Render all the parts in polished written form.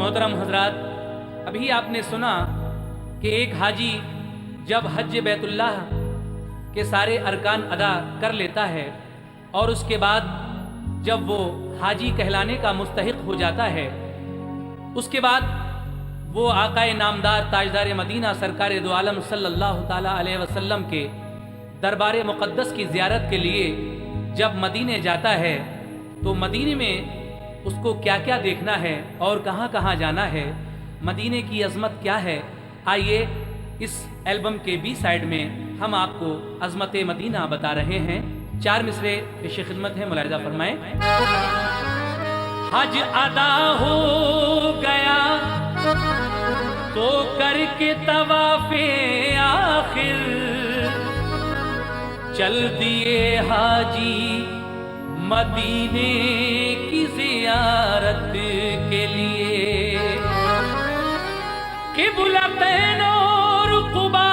मोहतरम हजरात, अभी आपने सुना कि एक हाजी जब हज बैतुल्लाह के सारे अरकान अदा कर लेता है और उसके बाद जब वो हाजी कहलाने का मुस्तहिक हो जाता है, उसके बाद वो आकाए नामदार ताजदार मदीना सरकार दो आलम सल्लल्लाहु ताला अलैहि वसल्लम के दरबार मुक़द्दस की ज़ियारत के लिए जब मदीने जाता है तो मदीने में उसको क्या क्या देखना है और कहाँ कहाँ जाना है, मदीने की अज़मत क्या है। आइए इस एल्बम के बी साइड में हम आपको अज़मत मदीना बता रहे हैं। 4 मिसरे पेश खिदमत है, मुलाहिज़ा फरमाएं। हज अदा हो गया तो करके तवाफ़े आखिर चल दिए हाजी मदीने की ज़ियारत के लिए। क़िबलतैन और क़ुबा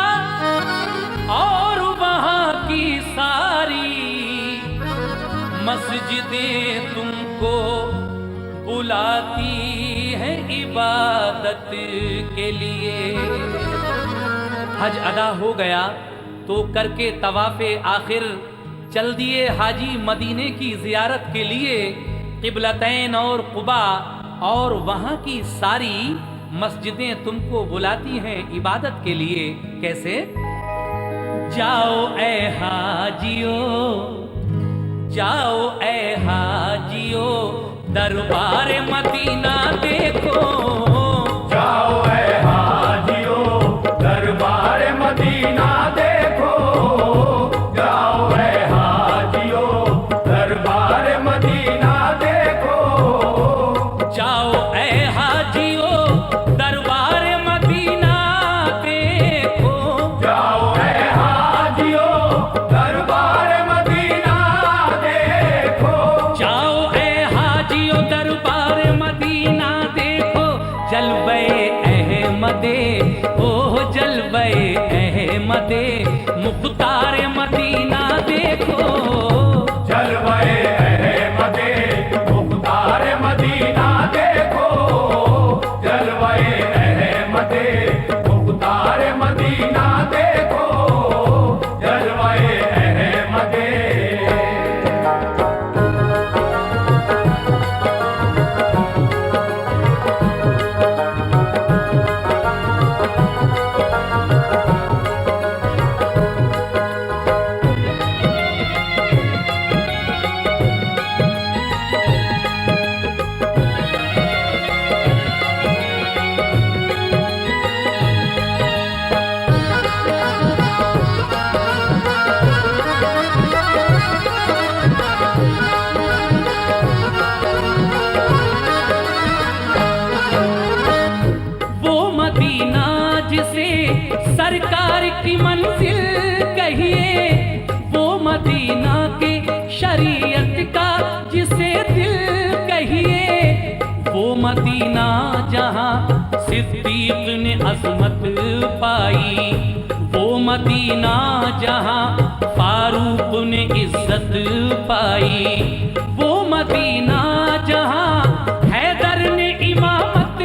और वहाँ की सारी मस्जिदें तुमको बुलाती है इबादत के लिए। हज अदा हो गया तो करके तवाफ़े आखिर चल दिए हाजी मदीने की ज़ियारत के लिए। क़िबलतैन और क़ुबा और वहाँ की सारी मस्जिदें तुमको बुलाती हैं इबादत के लिए। कैसे? जाओ ए हाजियो, जाओ ए हाजियो, दरबार मदीना देखो। जाओ ए हाजियो, दरबार मदीना देखो। जाओ ए हाजियो, दरबार मदीना देखो। जाओ ए हाजियो, दरबार मदीना देखो। जाओ ए हाजियो, दरबार मदीना देखो। जाओ ए हाजियो, दरबार मदीना देखो। जलवे अहमदे, ओह जलवे अहमदे, मुख्तार मदीना देखो। जलवे अहमदे, मुख्तार मदीना देखो। जलवे अहमदे, मुख्तार मदीना देखो। जलवे अहमदे। सरकार की मंजिल कहिए, वो मदीना के शरीयत का जिसे दिल कहिए। वो मदीना जहाँ सिद्दीक ने अज़मत पाई, वो मदीना जहाँ फारूक ने इज्जत पाई। वो मदीना जहाँ हैदर ने इमामत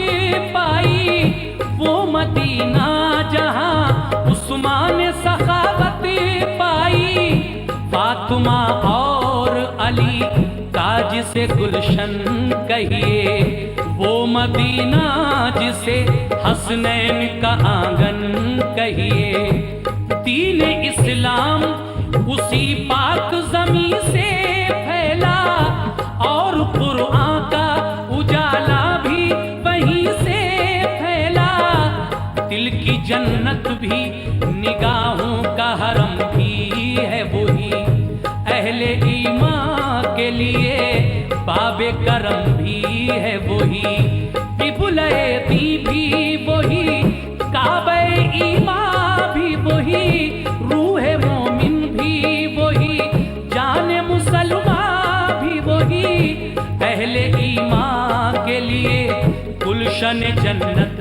पाई। वो मदीना जहाँ उस्मान ने सखावत पाई। फातिमा और अली का जिसे गुलशन कहिए, वो मदीना जिसे हसनैन का आंगन कहिए। दीन इस्लाम उसी पाक ज़मी से फैला और कुरान का उजाला भी वहीं से फैला। दिल की जन्नत भी निगाहों का हरम भी है वही, अहले ईमान के लिए बाबे करम भी है वही। क़िबला-ए-दी भी वही, काबे ईमान भी वही, रूह मोमिन भी वही, जाने मुसलमान भी वही। अहले ईमान के लिए गुलशन जन्नत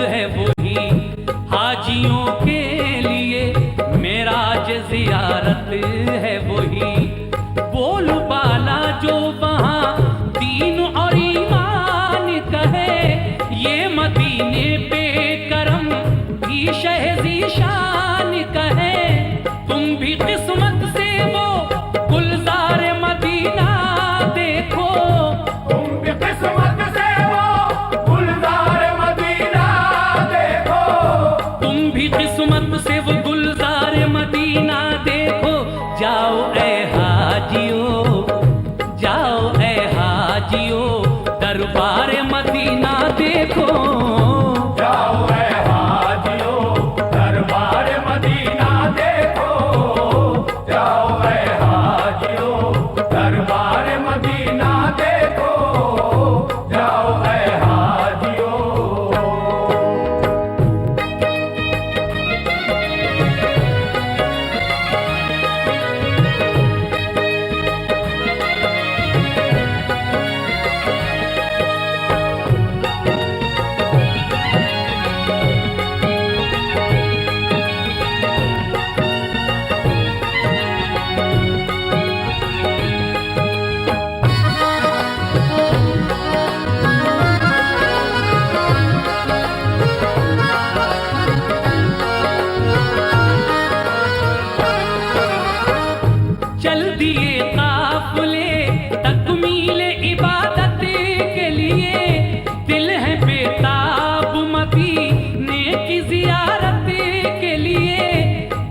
है वही, हाजियों के लिए मेराज ज़ियारत है वही। बोल बाला जो वहाँ दीन और ईमान कहे, ये तुम भी किस्मत से वो गुलजार मदीना देखो, तुम भी किस्मत से वो गुलजार मदीना देखो। जाओ ऐ हाजियो, जाओ ऐ हाजियो, दरबार मदीना देखो। जाओ ऐ हाजियो, दरबार मदीना देखो, जाओ ऐ हाजियो, दरबार मदीना देखो, जाओ ऐ हाजियो। चल दिए काफिले तकमील इबादत के लिए, दिल है बेताब मदीने की जियारत के लिए।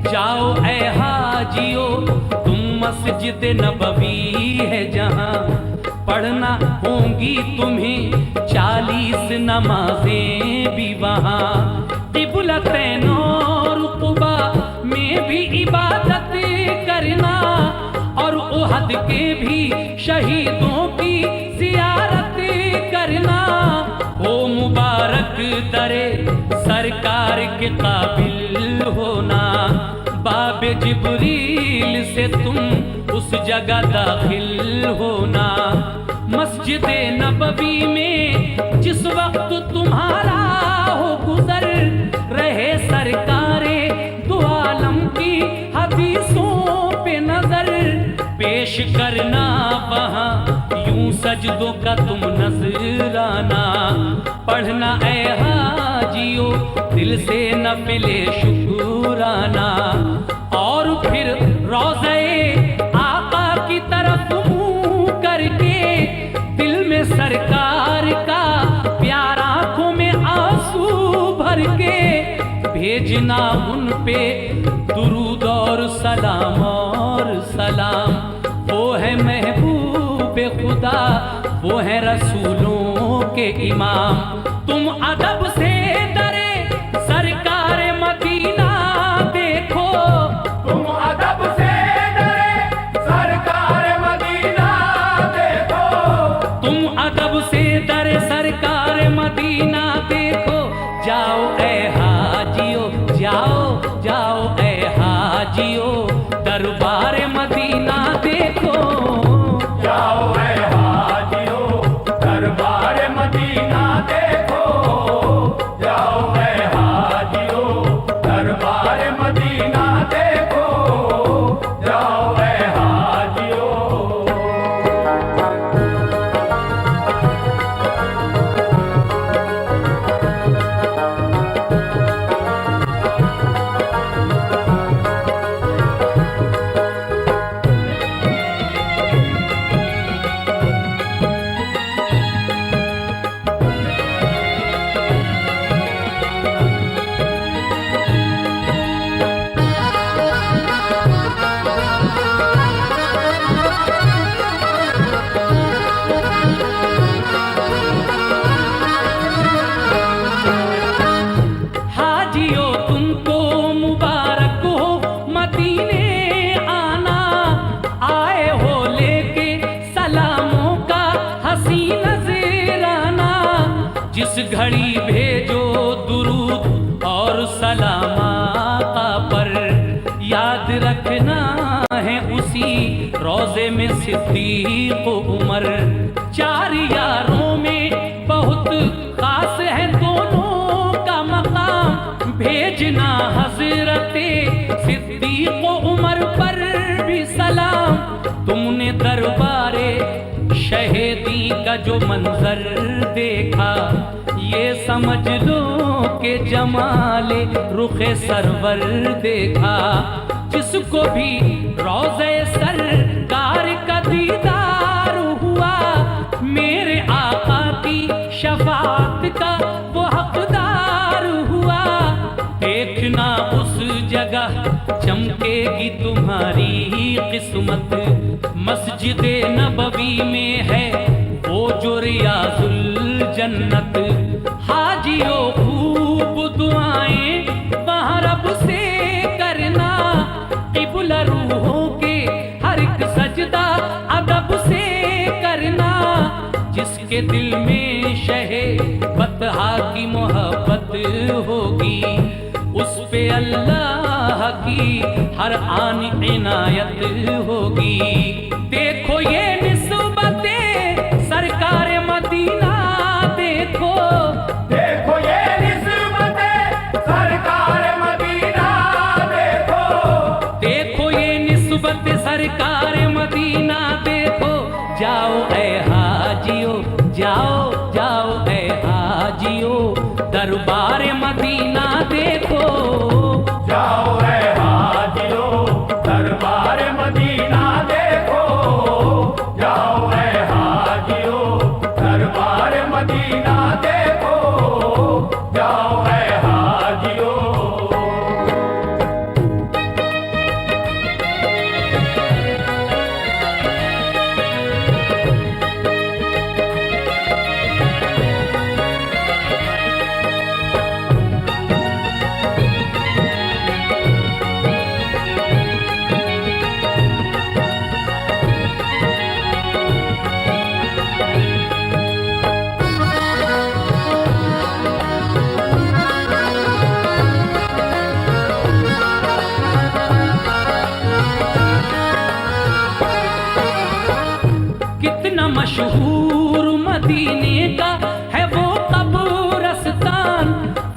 जाओ ऐ हाजियो, तुम मस्जिद नबवी है जहां, पढ़ना होंगी तुम्हें 40 नमाजें भी वहां। किबलतैन और रुतबा में भी इबादत करना, और उहद के भी शहीदों की जियारत करना। ओ मुबारक दरे सरकार के काबिल होना, बाबे जिब्रील से तुम उस जगह दाखिल होना। मस्जिद नबवी में जिस वक्त तुम्हारा हो गुजर, रहे सरकारे दो आलम की हदीसों पे नजर। पेश करना वहाँ यूं सजदों का तुम नजराना, पढ़ना ऐ हाजियो दिल से नफिले शुक्राना। और फिर रोज़े आका की तरफ मुँह करके, दिल में सरकार का प्यार आंखों में आंसू भर के, भेजना उन पे दुरूद और सलाम और सलाम। वो है महबूब खुदा, वो है रसूलों के इमाम। तुम अदब से डरे सरकार मदीना देखो, तुम अदब से डरे सरकार मदीना देखो, तुम अदब से डरे सरकार मदीना देखो। जाओ ऐ हाजियो, जाओ जाओ ऐ हाजियो, दरबार मदीना देखो। जाओ ऐ हाजियो, दरबार मदीना देखो, जाओ ऐ हाजियो, दरबार मदीना देखो, जाओ ऐ हाजियो। घड़ी भेजो दुरूद और सलाम आका पर, याद रखना है उसी रोजे में सिद्दीक उमर। चार यारों में बहुत खास है दोनों का मकाम, भेजना हजरते सिद्दीक उमर पर भी सलाम। तुमने दरबारे शहीदी का जो मंजर देखा, ये समझ लो कि जमाले रुखे सरवर देखा। जिसको भी रोज़े सरकार का दीदार हुआ, मेरे तुम्हारी किस्मत। मस्जिद नबवी में है वो जो रियाजुल जन्नत। हाजियों खूब दुआएं वहाँ रब से करना, क़िबला रूहों के हर एक सजदा अदब से करना। जिसके दिल में शहे बतहा की मोहब्बत होगी, उस पे अल्लाह की हर आन इनायत होगी। देखो ये निस्बतें सरकार मदीना, देखो देखो ये निस्बतें सरकार मदीना, देखो देखो ये निस्बत सरकार मदीना, देखो। जाओ ऐ हाजियो, जाओ जाओ ऐ हाजियो, दरबार मदीना देखो। जाओ ऐ हाजियो दरबार मदीना देखो, जाओ ऐ हाजियो दरबार मदीना देखो, जाओ ऐ हाजियो। कितना मशहूर मदीने का है वो कब्रिस्तान।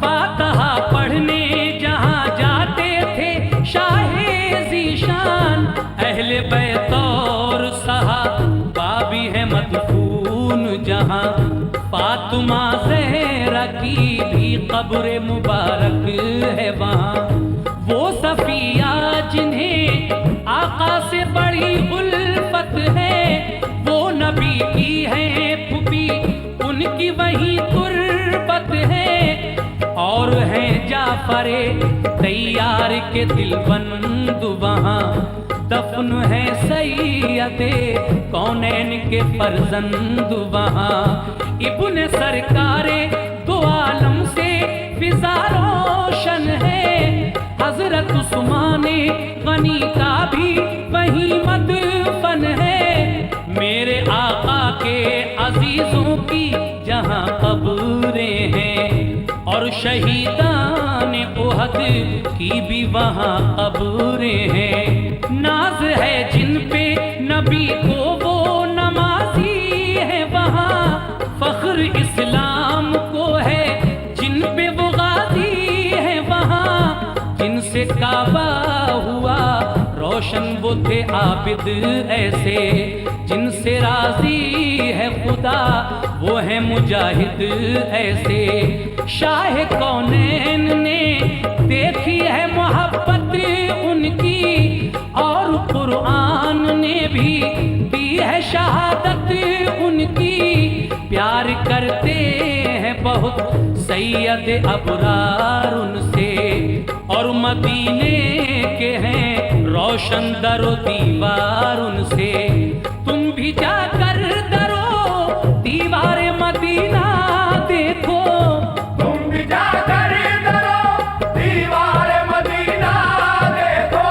फातिहा पढ़ने जहाँ जाते थे शाहे ज़ीशान। अहले बैत और सहाबा भी है मदफून जहाँ। फातिमा ज़हरा की भी कब्र मुबारक है वहाँ। वो सफिया जिन्हें आका से बड़ी उल्फत है, वो नबी की है फूफी, उनकी वही तुर्बत है। और हैं जाफरे तैयार के दिलबंद वहाँ। दफन है सैयदे कौनैन के फर्जंद वहाँ। इब्ने सरकारे दो आलम से फिजा रोशन है। हजरत उस्माने गनी का भी वही मदफन है। मेरे आका के अजीजों की जहाँ कब्रें हैं, और शहीदान उहद की भी वहाँ कब्रें हैं। नाज है जिन पे नबी को वो नमाजी है वहाँ। फख्र इस्लाम को है जिन पे वो गाजी है वहाँ। जिनसे काबा हुआ रोशन वो थे आबिद ऐसे। जिनसे राजी है खुदा वो है मुजाहिद ऐसे। शाह कौनैन ने देखी है मोहब्बत उनकी, और कुरान ने भी दी है शहादत उनकी। प्यार करते हैं बहुत सैयद अबरार उनसे, और मदीने के हैं रोशन दरो दीवार उनसे। तुम भी जाकर दरो दीवार मदीना देखो, तुम भी जाकर दरो दीवार मदीना देखो,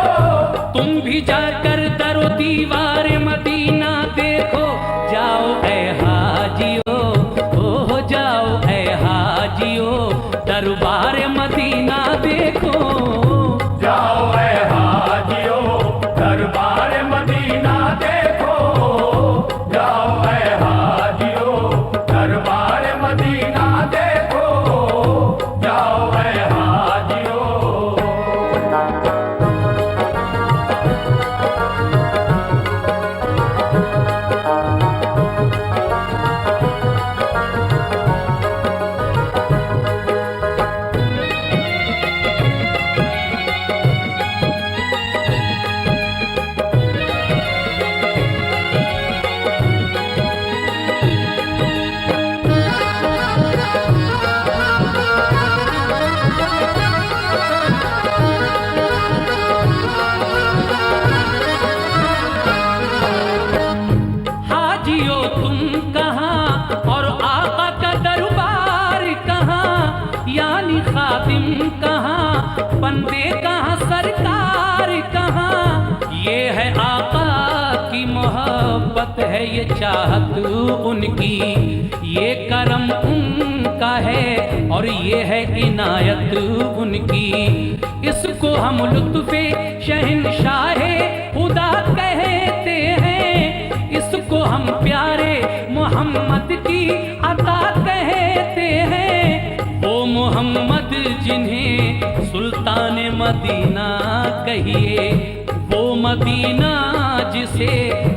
तुम भी जाकर दरो दीवार मदीना देखो। जाओ ऐ हाजियो, ओ जाओ ऐ हाजियो, दरबार मदीना देखो। जाओ ऐ हाजियो दरबार मदीना देखो, जाओ बंदे कहाँ सरकार कहाँ, ये है आका की मोहब्बत है, ये चाहत उनकी, ये करम उनका है और ये है इनायत उनकी। इसको हम लुत्फ़े शहंशाहे खुदा कहते हैं, इसको हम प्यारे मोहम्मद की अता कहते हैं। वो मोहम्मद जिन्हें सुल्तान मदीना कहिए, वो मदीना जिसे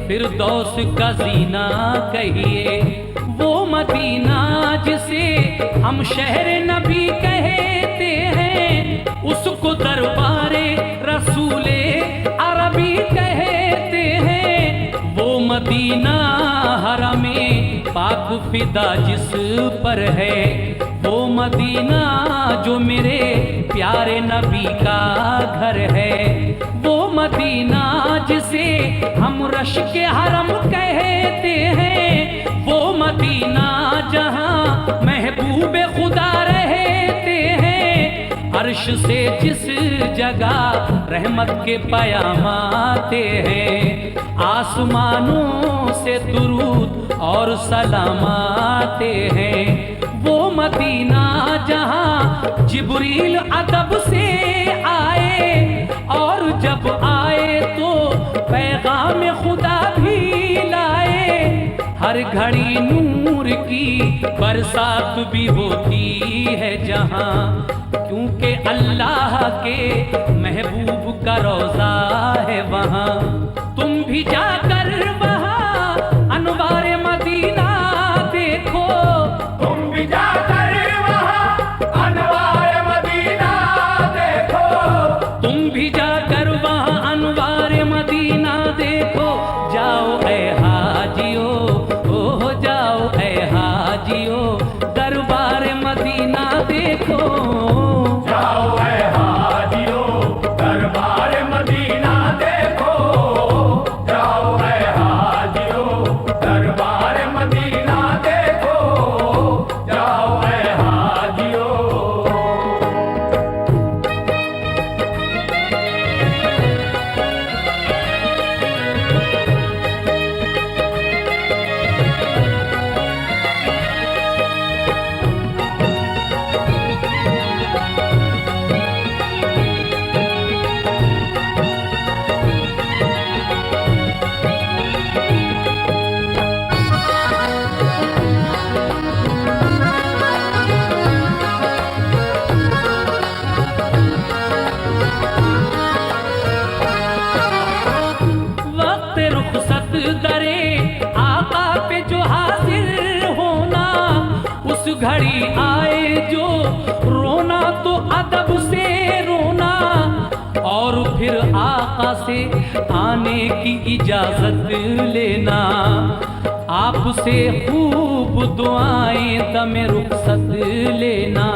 फिरदौस का जीना कहिए, वो मदीना जिसे हम शहर नबी कहते हैं, उसको दरबारे रसूले अरबी कहते हैं। वो मदीना हरमे पाक फिदा जिस पर है, वो मदीना जो मेरे प्यारे नबी का घर है, वो मदीना जिसे हम रश के हरम कहते हैं, वो मदीना जहाँ महबूब खुदा रहते हैं। अर्श से जिस जगह रहमत के पयाम आते हैं, आसमानों से दुरूद और सलाम आते हैं। वो मदीना जहाँ जिब्रील अदब से आए और जब आए तो पैगाम खुदा भी लाए। हर घड़ी नूर की बरसात भी होती है जहाँ, क्योंकि अल्लाह के महबूब का रोज़ा है वहाँ। तुम भी जाकर वहाँ अनवार मदीना देखो, तुम भी जाकर वहाँ अनवार मदीना देखो, तुम भी जाकर वहाँ अनवार मदीना देखो। जाओ ऐ हाजियो, ओ जाओ ऐ हाजियो, दरबार मदीना देखो। जाओ ऐ हाजियो दरबार मदीना देखो, जाओ ऐ हाजियो दरबार मदीना देखो, जाओ ऐ हाजियो। वक्त रुखसत दरे आका पे जो हाजिर होना, उस घड़ी आए जो रोना तो अदब से रोना, और फिर आका से आने की इजाजत लेना। आपसे खूब दुआएं दमे रुखसत लेना,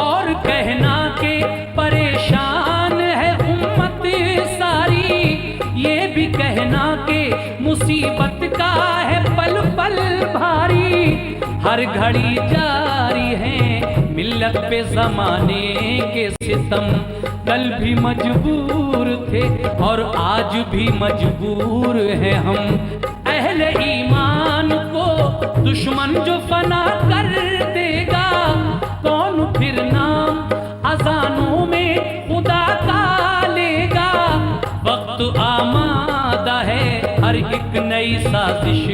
और कहना के परेशान है उम्मत सारी, ये भी कहना के मुसीबत का है पल पल भारी। हर घड़ी जारी है मिल्लत पे जमाने के सितम, कल भी मजबूर थे और आज भी मजबूर हैं हम। अहले ईमान को दुश्मन जो फना कर देगा, कौन फिर नाम अजानों में खुदा का लेगा। वक्त आमादा है हर एक नई साजिश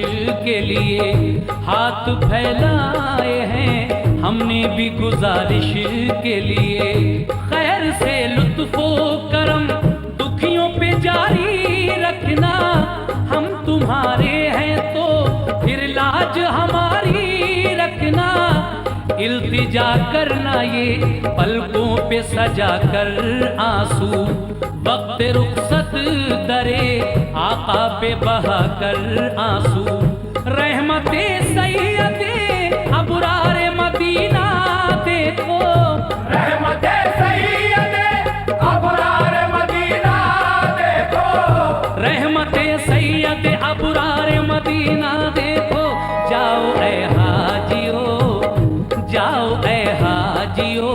के लिए, हाथ फैलाए हैं हमने भी गुजारिश के लिए। खैर से लुत्फो करम दुखियों पे जारी रखना, हम तुम्हारे हैं तो फिर लाज हमारी रखना। इल्तिजा करना ये पलकों पे सजा कर आंसू, वक्त रुखसत दरे आका पे बहा कर आंसू। रहमते सैयदे अबरार मदीना देखो, रहमते सैयदे अबरार मदीना देखो, रहमते सैयदे अबरार मदीना देखो। जाओ ऐ हाजियो, जाओ ऐ हाजियो,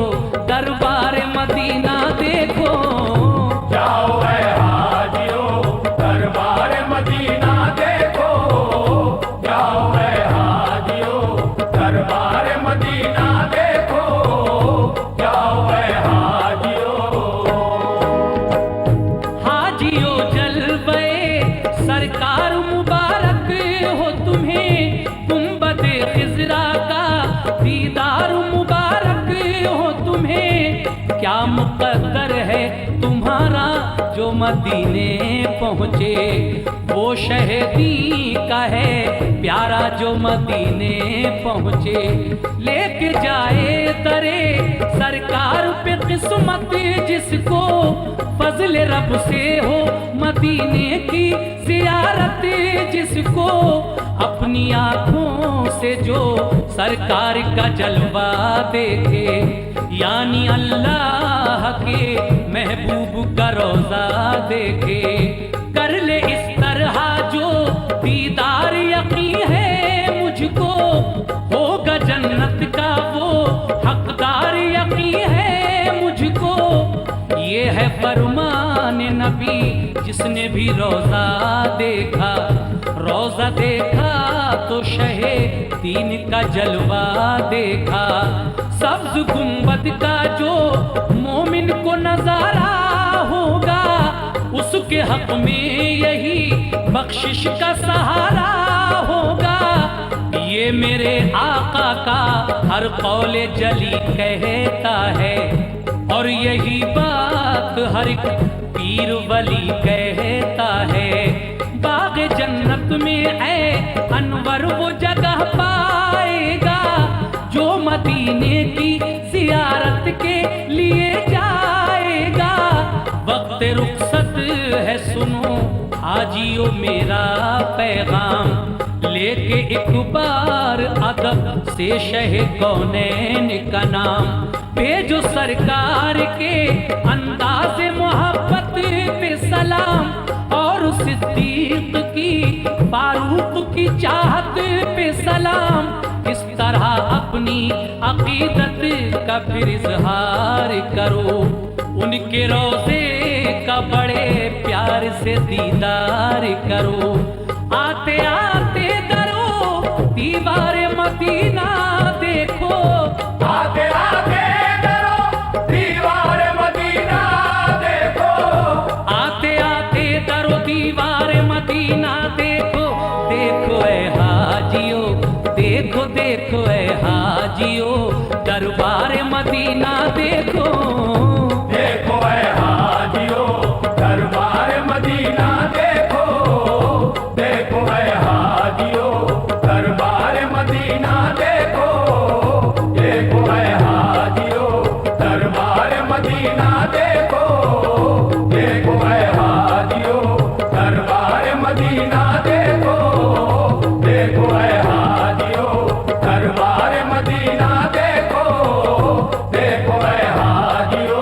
दरबार मदीना देखो। मुकद्दर है तुम्हारा जो मदीने पहुँचे, वो शहीदी का है प्यारा जो मदीने पहुँचे। लेके जाए दरे सरकार पे किस्मत जिसको, फजल रब से हो मदीने की ज़ियारत जिसको, अपनी आँखों से जो सरकार का जलवा देखे, यानी अल्लाह के महबूब का रोज़ा देखे। कर ले इस तरह जो दीदार यकीन है मुझको, होगा जन्नत का वो हकदार यकीन है मुझको। ये है फरमान नबी जिसने भी रोज़ा देखा, रोज़ा देखा तो शहे दीन का जलवा देखा। सब्ज गुंबद का जो मोमिन को नजारा होगा, उसके हक में यही बख्शिश का सहारा होगा। ये मेरे आका का हर कौले जली कहता है, और यही बात हर एक पीर वली कहता है। बाग जन्नत में है अनवर वो जगह पाएगा, जो मदीने की ज़ियारत के लिए जाएगा। वक्त रुखसत है सुनो हाजियो मेरा पैगाम, लेके एक बार अदब से शहे कौनैन का नाम। भेजो सरकार के अंदाज़ मोहब्बत पे सलाम, और सिद्दीक की फारूक की चाहत पे सलाम। इस तरह अपनी अकीदत का फिर इजहार करो, उनके रोज़े का बड़े प्यार से दीदार करो। आते आते दरो दीवार मदीना देखो, आते आते दरो दीवार मदीना देखो, आते आते दरो दीवार मदीना देखो। देखो ए हाजियो, देखो देखो ए हाजियो, दरबार मदीना देखो। देखो ऐ हाजियो दरबार मदीना देखो, देखो ऐ हाजियो दरबार मदीना देखो, देखो ऐ हाजियो दरबार मदीना देखो, देखो ऐ हाजियो दरबार मदीना देखो, देखो ऐ हाजियो दरबार मदीना देखो, देखो ऐ हाजियो।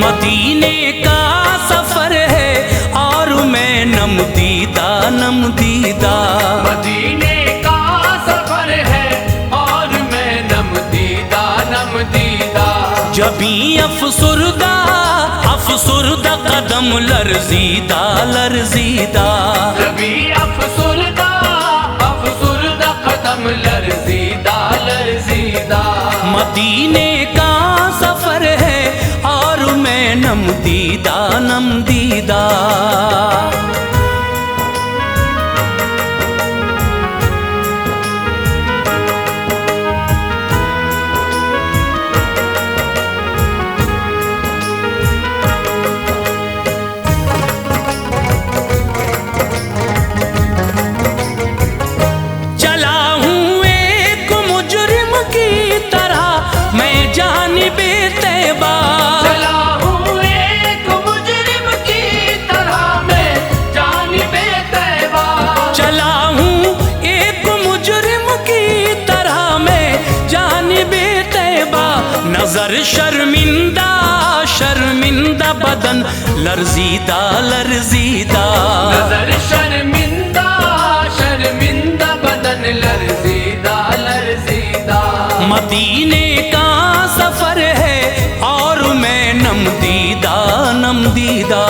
मदीने का सफर है और मैं नमदीदा नमदीदा, मदीने का सफर है और मैं नमदीदा नमदीदा। जबी अफसुरदा अफसुरदा कदम लर्जीदा लर्जीदा, जबी अफसुरदा अफसुरदा कदम लर्जीदा लर्जीदा। मदीने का सफर है और मैं नमदीदा नमदीदा। चला हूँ एक मुजरिम की तरह मैं जानिबे तैबा, चला हूँ एक मुजरिम की तरह मैं जानिबे तैबा, चला हूँ एक मुजरिम की तरह मैं जानिबे तैबा। नजर शर्मिंदा शर्मिंदा बदन लर्जीदा लर्जीदा, नजर शर्मिंदा शर्मिंदा बदन लर्जीदा लर्जीदा। मदीने का सफर है और मैं नमदीदा नमदीदा।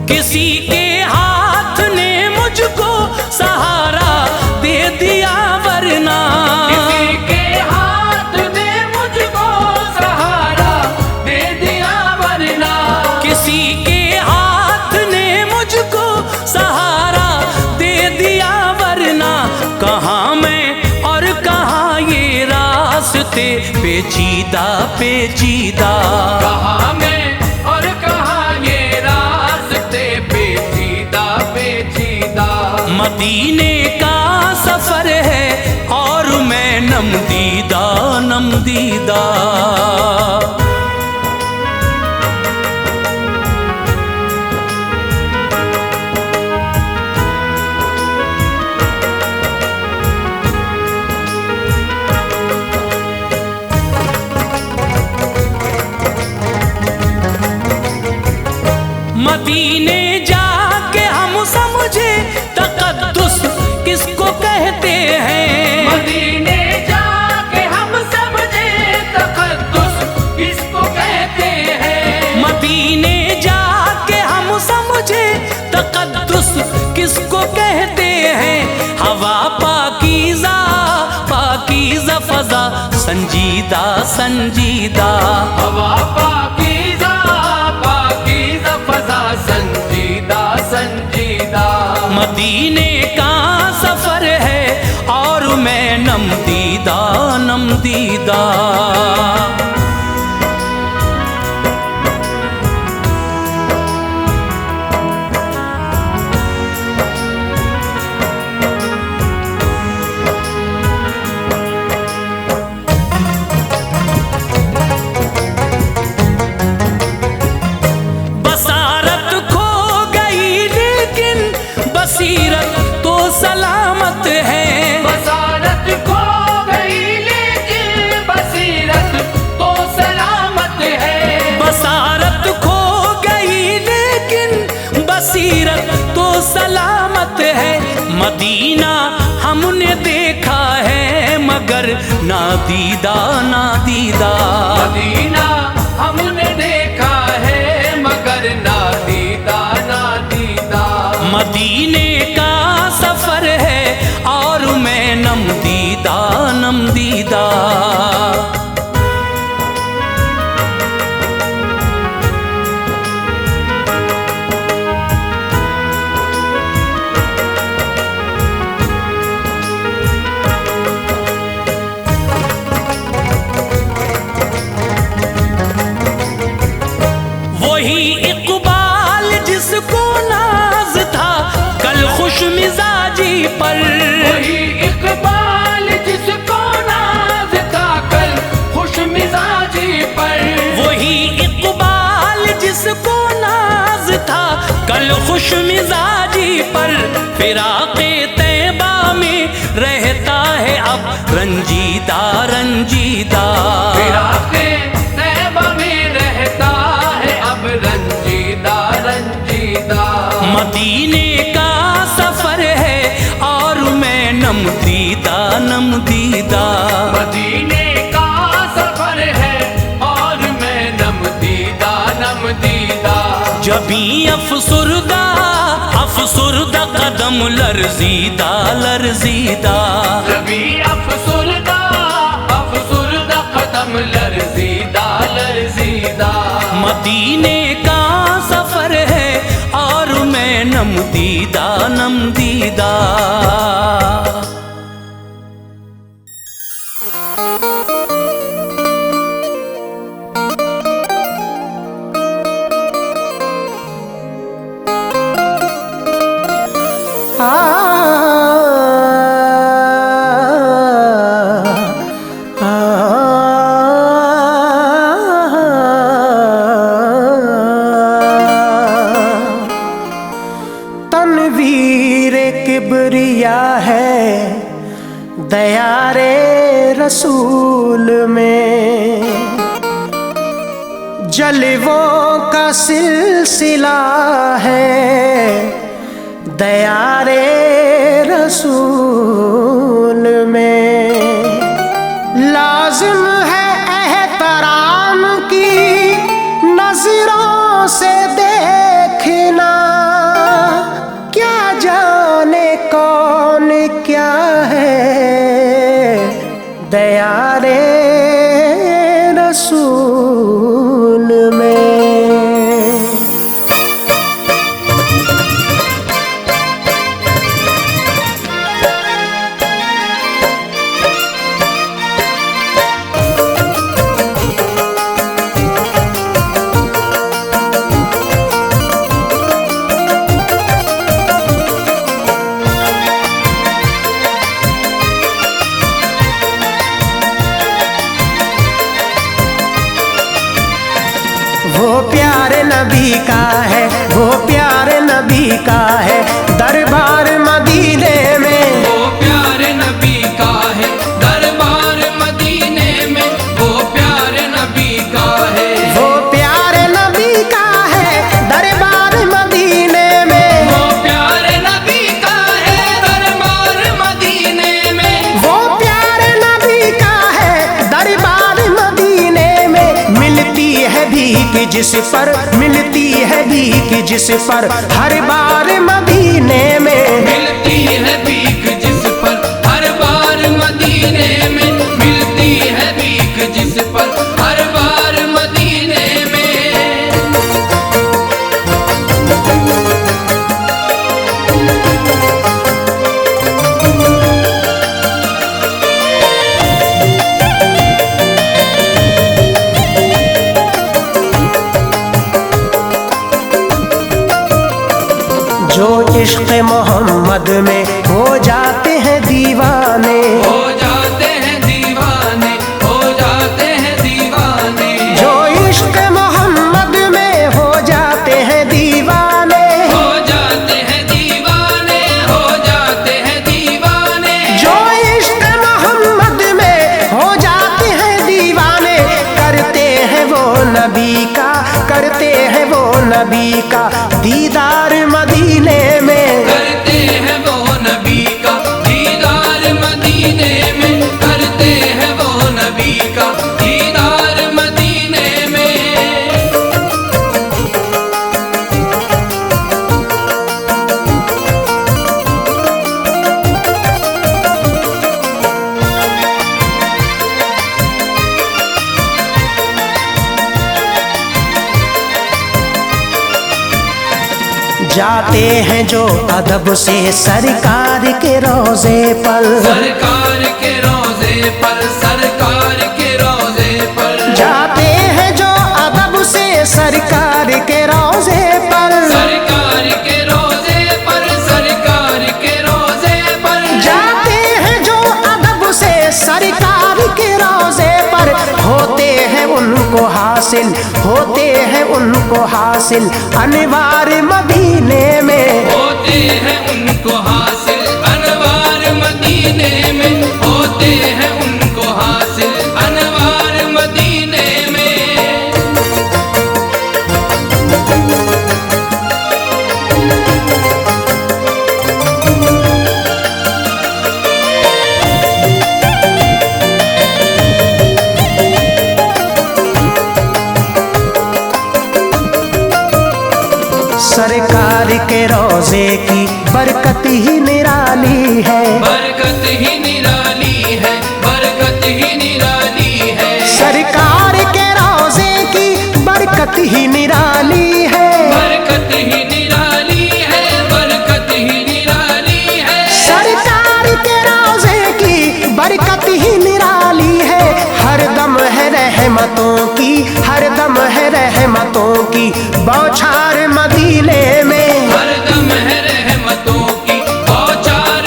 किसी के हाथ ने मुझको सहारा दे दिया वरना, किसी के हाथ ने मुझको सहारा दे दिया वरना, किसी के हाथ ने मुझको सहारा दे दिया वरना। कहाँ मैं और कहाँ ये रास्ते पेचीदा पेचीदा, कहाँ मैं और कहाँ ये रास्ते पेचीदा पेचीदा। मदीने का सफर है और मैं नमदीदा नमदीदा। मदीने जाके हम समझे तकद्दुस किसको कहते हैं, मदीने जाके हम समझे तकद्दुस किसको कहते हैं, मदीने जाके हम समझे तकद्दुस किसको कहते हैं। हवा पाकीज़ा पाकीज़ा फज़ा संजीदा संजीदा, हवा पाकीज़ा पाकीज़ा फज़ा संजीदा संजीदा। मदीने का सफर है और मैं नमदीदा नमदीदा। बसारत खो गई लेकिन बसीरत तो सलामत है, बसारत खो गई लेकिन बसीरत तो सलामत है, बसारत खो गई लेकिन बसीरत तो सलामत है। मदीना हमने देखा है मगर नादीदा नादीदा, मदीना हमने देखा है मगर नादीदा नादीदा। मदीने का सफर है और मैं नमदीदा नमदीदा। वही इकबाल जिसको नाज था कल खुश मिजाजी पर, वही इकबाल जिसको नाज था कल खुश मिजाजी पर, वही इकबाल जिसको नाज था कल खुश मिजाजी पर। फिराक़े तैबा में रहता है अब रंजीदा रंजीदा, फिराक़े तैबा में रहता है अब रंजीदा रंजीदा। मदीने का सफर है और मैं नमदीदा नमदीदा। मदीने का सफर है और मैं नमदीदा नमदीदा। जबी अफसुरदा अफसुरदा कदम लर्जीदा लर्जीदा, जबी अफसुरदा अफसुरदा कदम लर्जीदा लर्जीदा। मदीने का सफर है और मैं नमदीदा नमदीदा। तनवीर किबरिया है दयारे रसूल में जलवों का सिलसिला है। दयारे रसूल में लाजिम है एहतराम की नजरों से देखना। क्या जाने कौन क्या है दयारे रसूल में। वो प्यारे नबी का है, वो प्यारे नबी का है दरबार मदीने में। वो प्यारे नबी का है दरबार मदीने में। वो प्यारे नबी का है, वो प्यारे नबी का है दरबार मदीने में। वो प्यारे नबी का है दरबार मदीने में। वो प्यारे नबी का है दरबार मदीने में। मिलती है भीख जिस पर, मिलती है भीख जिस पर हर बार मदीने में। मिलती है भीख जिस पर हर बार मदीने में। मिलती है भीख जिस पर हर बार मदीने में। जो इश्क़ मोहम्मद में हो जाते हैं दीवाने, हो जाते हैं दीवाने, हो जाते हैं दीवाने। जो इश्क़ मोहम्मद में हो जाते हैं दीवाने, हो जाते हैं दीवाने, हो जाते हैं दीवाने। जो इश्क़ मोहम्मद में हो जाते हैं दीवाने। करते हैं वो नबी का, करते हैं वो नबी का दीदार मदीने में। करते हैं वो नबी का दीदार मदीने में। करते हैं वो नबी का दीदार मदीने में। जाते हैं जो अदब से सरकार के रोज़े पर, सरकार के रोज़े पर, सरकार के रोज़े पर। जाते हैं जो अदब से सरकार के रोज़े पर, सरकार के रोज़े पर, सरकार के रोज़े पर। जाते हैं जो अदब से सरकार के रोज़े पर। होते हैं उनको हासिल, होते हैं उनको हासिल अनवार मदीने में। होते हैं उनको हासिल अनवार मदीने में। होते हैं उनको हासिल अनवार मदीने में। सरकार के रोज़े की बरकत ही निराली है, बरकत ही निराली है, बरकत ही निराली है। सरकार के रोज़े की बरकत ही निराली है, बरकत ही निराली है, बरकत ही निराली है। सरकार के रोज़े की बरकत ही निराली है। हर दम है रहमतों की, हर दम है रहमतों की बौछार मदीने में। हर दम है रहमतों की बौछार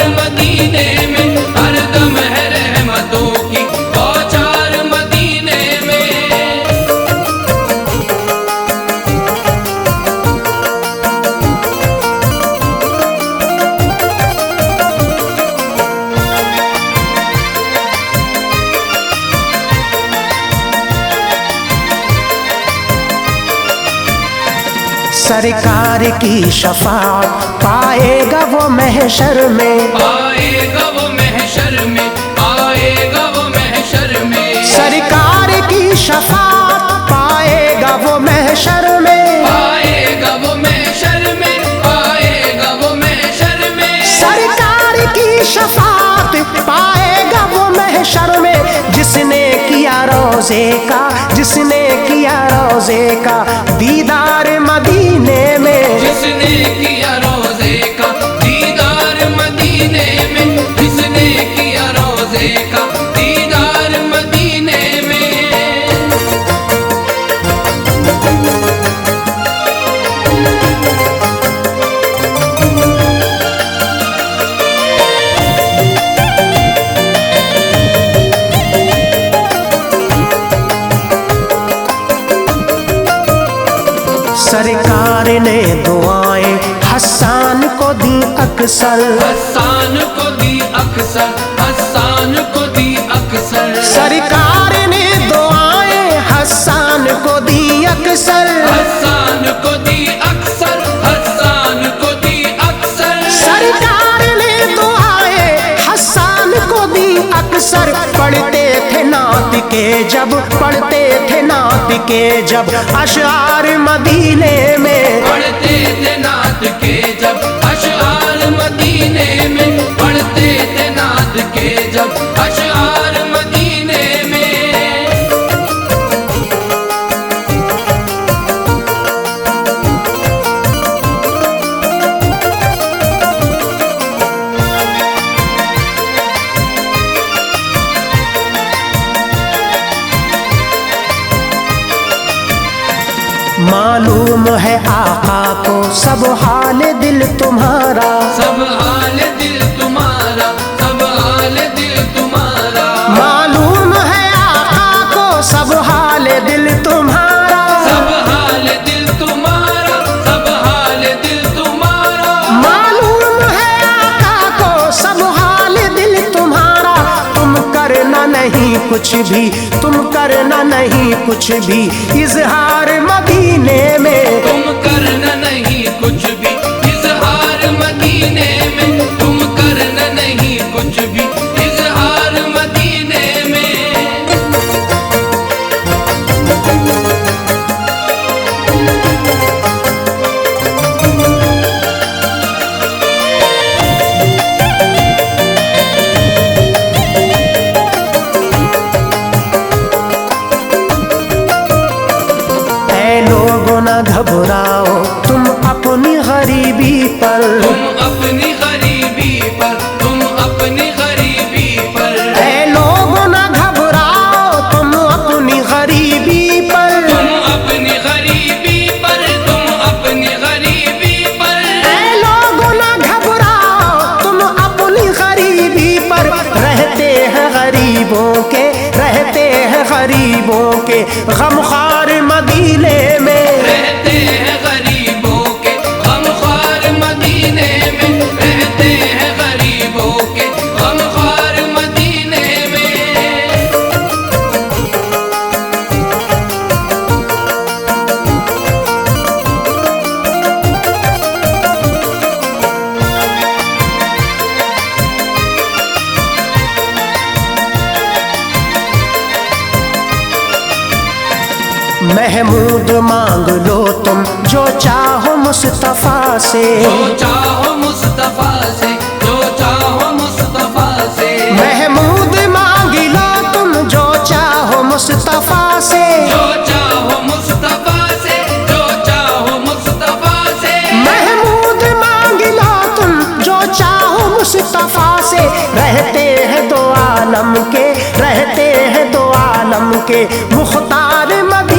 सरकार की शफाअत पाएगा वो महशर में, पाएगा वो महशर में, पाएगा वो महशर में। सरकार की शफाअत पाएगा वो महशर में, पाएगा वो महशर में, पाएगा वो महशर में। सरकार की शफाअत पाएगा वो महशर में। जिसने किया रोज़े का, जिसने किया रोज़े का दीदार मदीने में, जिसने किया रोज़े का दीदार मदीने में, जिसने किया रोज़े का दीदार मदीने में। सरकार ने दुआएं हसन को दी अक्सर, हसन को दी अक्सर, हसन को दी अक्सर। सरकार ने दुआएं हसन को दी अक्सर, हसन को दी अक्सर, हसन को दी अक्सर। सरकार ने दुआएं हसन को दी अक्सर। पढ़ते थे नात के जब, पढ़ते थे नात के जब अशआर मदीने में, पढ़ते थे नात के जब अशआर मदीने में, पढ़ते थे नात के जब अशआर मदीने में। मालूम है आका को सब हाल दिल तुम्हारा, सब हाल दिल तुम्हारा, सब हाल दिल तुम्हारा। मालूम है आका को सब हाल दिल तुम्हारा, सब हाल दिल तुम्हारा, सब हाल दिल तुम्हारा। मालूम है आका को सब हाल दिल तुम्हारा। तुम करना नहीं कुछ भी, तुम करना नहीं कुछ भी इजहार मदीने में, तुम करना नहीं कुछ भी इजहार मदीने में, तुम करना नहीं कुछ भी इजहार मदीने में। न घबराओ तुम अपनी गरीबी पर, तुम अपनी गरीबी पर, तुम अपनी गरीबी पर। ऐ लोगों न घबराओ तुम अपनी गरीबी पर, तुम अपनी गरीबी पर, तुम अपनी गरीबी पर। ऐ लोगों न घबराओ तुम अपनी गरीबी पर। रहते हैं गरीबों के, रहते हैं गरीबों के गमख्वार मदीने में, रहते हैं गरीबों के गमख्वार मदीने में, रहते हैं गरीबों के गमख्वार मदीने में। महमूद मांग लो तुम जो चाहो मुस्तफा से, जो चाहो मुस्तफा से, जो चाहो मुस्तफा से। महमूद मांग लो तुम जो चाहो मुस्तफा से, जो चाहो मुस्तफा से, जो चाहो मुस्तफा से। महमूद मांग लो तुम जो चाहो मुस्तफा से। रहते हैं दो आलम के, रहते हैं दो आलम के मुख्तार मदीने